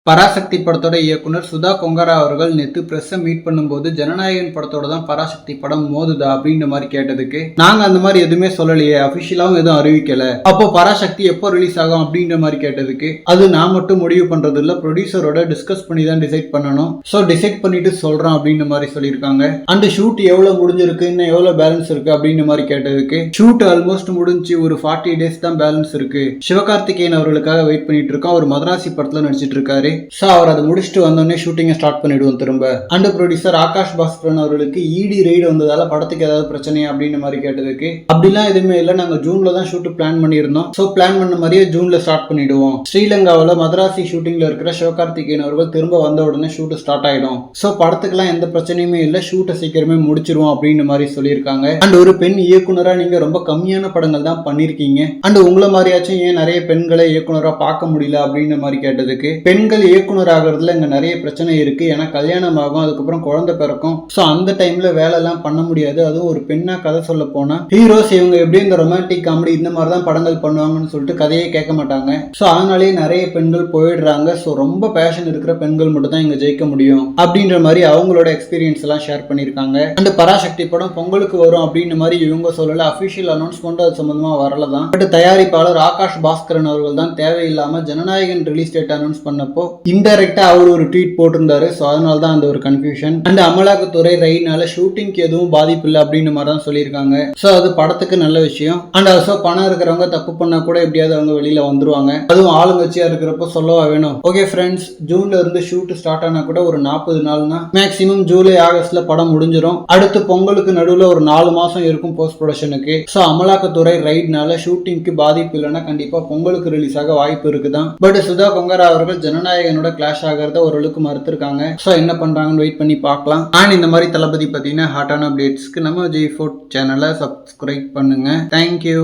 பராசக்தி படத்தோட இயக்குனர் சுதா கொங்கரா அவர்கள் நேத்து பிரஸ் மீட் பண்ணும்போது ஜனநாயகன் படத்தோட தான் பராசக்தி படம் மோதுதா அப்படின்ற மாதிரி கேட்டதுக்கு நாங்க அந்த மாதிரி எதுவுமே சொல்லலையே, அபிஷியலாவும் எதுவும் அறிவிக்கல, அப்போ பராசக்தி எப்போ ரிலீஸ் ஆகும் அப்படின்ற மாதிரி கேட்டதுக்கு அது நான் மட்டும் முடிவு பண்றது இல்ல, ப்ரொடியூசரோட டிஸ்கஸ் பண்ணி தான் டிசைட் பண்ணணும், சோ டிசைட் பண்ணிட்டு சொல்றோம் அப்படின்ற மாதிரி சொல்லியிருக்காங்க. அண்ட் ஷூட் எவ்வளவு முடிஞ்சிருக்கு, இன்னும் எவ்வளவு பேலன்ஸ் இருக்கு அப்படின்ற மாதிரி கேட்டதுக்கு ஷூட் ஆல்மோஸ்ட் முடிஞ்சு ஒரு 40 days தான் பேலன்ஸ் இருக்கு, சிவகார்த்திகேயன் அவர்களுக்காக வெயிட் பண்ணிட்டு இருக்கோம், அவர் மதராசி படத்துல நடிச்சிட்டு இருக்காரு, சோ அவர் அதை முடிச்சுட்டு வந்தோடனே ஷூட்டிங்கை ஸ்டார்ட் பண்ணிடுவோம் திரும்ப. அண்ட் ப்ரொடியூசர் ஆகாஷ் பாஸ்கரன் அவர்களுக்கு இடி ரைடு வந்ததால படத்துக்கு ஏதாவது பிரச்சனையா அப்படின்னு மாதிரி கேட்டதுக்கு அப்படிலாம் எதுவுமே இல்லை, நாங்க ஜூன்ல தான் ஷூட் பிளான் பண்ணியிருந்தோம், சோ பிளான் பண்ண மாதிரியே ஜூன்ல ஸ்டார்ட் பண்ணிடுவோம், ஸ்ரீலங்காவில் மதராசி ஷூட்டிங்ல இருக்கிற சிவகார்த்திகேயன் அவர்கள் திரும்ப வந்த உடனே ஷூட் ஸ்டார்ட் ஆயிடும், சோ படத்துக்குலாம் எந்த பிரச்சனையுமே இல்லை, ஷூட்டை சீக்கிரமே முடிச்சிருவோம் அப்படின்னு மாதிரி சொல்லியிருக்காங்க. அண்ட் ஒரு பெண் இயக்குனரா நீங்க ரொம்ப கம்மியான படங்கள் தான் பண்ணிருக்கீங்க, அண்ட் உங்களை மாதிரியாச்சும் ஏன் நிறைய பெண்களை இயக்குனரா பார்க்க முடியல அப்படின்னு மாதிரி கேட்டதுக்கு பெண்கள் இயக்குனர் ஆகிறதுல இங்க நிறைய பிரச்சனை இருக்கு, ஏன்னா கல்யாணம் ஆகும், அதுக்கப்புறம் குழந்தை பிறக்கும், சோ அந்த டைம்ல வேலை எல்லாம் பண்ண முடியாது, அதுவும் ஒரு பெண்ணா கதை சொல்ல போனா ஹீரோஸ் இவங்க எப்படி இந்த ரொமான்டிக் காமெடி இந்த மாதிரி தான் படங்கள் பண்ணுவாங்கன்னு சொல்லிட்டு கதையே கேட்க மாட்டாங்க, சோ அதனாலேயே நிறைய பெண்கள் போயிடுறாங்க, சோ ரொம்ப பேஷன் இருக்கிற பெண்கள் மட்டும் தான் இங்க ஜெயிக்க முடியும் அப்படின்ற மாதிரி அவங்களோட எக்ஸ்பீரியன்ஸ் எல்லாம் ஷேர் பண்ணிருக்காங்க. அந்த பராசக்தி படம் பொங்கலுக்கு வரும் அப்படின்னு மாதிரி இவங்க சொல்லல, அபிஷியல் அனௌன்ஸ்மெண்ட் அது சம்பந்தமா வரலதான், பட் தயாரிப்பாளர் ஆகாஷ் பாஸ்கரன் அவர்கள் தான் தேவையில்லாம ஜனநாயகன் ரிலீஸ் டேட் அனௌன்ஸ் பண்ணப்போ இன்டைரக்டா அவர் ஒரு ட்வீட் போட்டிருந்தாரு, சோ அதனால தான் அந்த ஒரு கன்ஃபியூஷன். அண்ட் அமலாக்கத்துறை ரைட்னால ஷூட்டிங்க்கு எதுவும் பாதிப்பு இல்லை அப்படின்னு மாதிரி தான் சொல்லியிருக்காங்க, சோ அது படத்துக்கு நல்ல விஷயம். அண்ட் ஆல்சோ பணம் இருக்கிறவங்க தப்பு பண்ணா கூட எப்படியாவது அவங்க வெளியில வந்துருவாங்க, அதுவும் ஆளுங்கட்சியா இருக்கிறப்ப சொல்லவா வேணும். ஓகே ஃப்ரெண்ட்ஸ், ஜூன்ல இருந்து ஷூட் ஸ்டார்ட் ஆனா கூட ஒரு 40 நாள்னா மேக்ஸிமம் ஜூலை ஆகஸ்ட்ல படம் முடிஞ்சிடும், அடுத்து பொங்கலுக்கு நடுவில் ஒரு 4 மாசம் இருக்கும் போஸ்ட் ப்ரொடக்ஷனுக்கு, சோ அமலாக்கத்துறை ரைட்னால ஷூட்டிங்க்கு பாதிப்பு இல்லைன்னா கண்டிப்பா பொங்கலுக்கு ரிலீஸ் ஆக வாய்ப்பு இருக்குதான். பட் சுதா கொங்கரா அவர்கள் ஜனநாயகனோட கிளாஷ் ஆகிறத ஓரளவுக்கு மறுத்திருக்காங்க, சோ என்ன பண்றாங்கன்னு வெயிட் பண்ணி பார்க்கலாம். அண்ட் இந்த மாதிரி தளபதி பத்தின ஹாட்டான அப்டேட்ஸ்க்கு நம்ம G4 சேனலை சப்ஸ்கிரைப் பண்ணுங்க. தேங்க்யூ.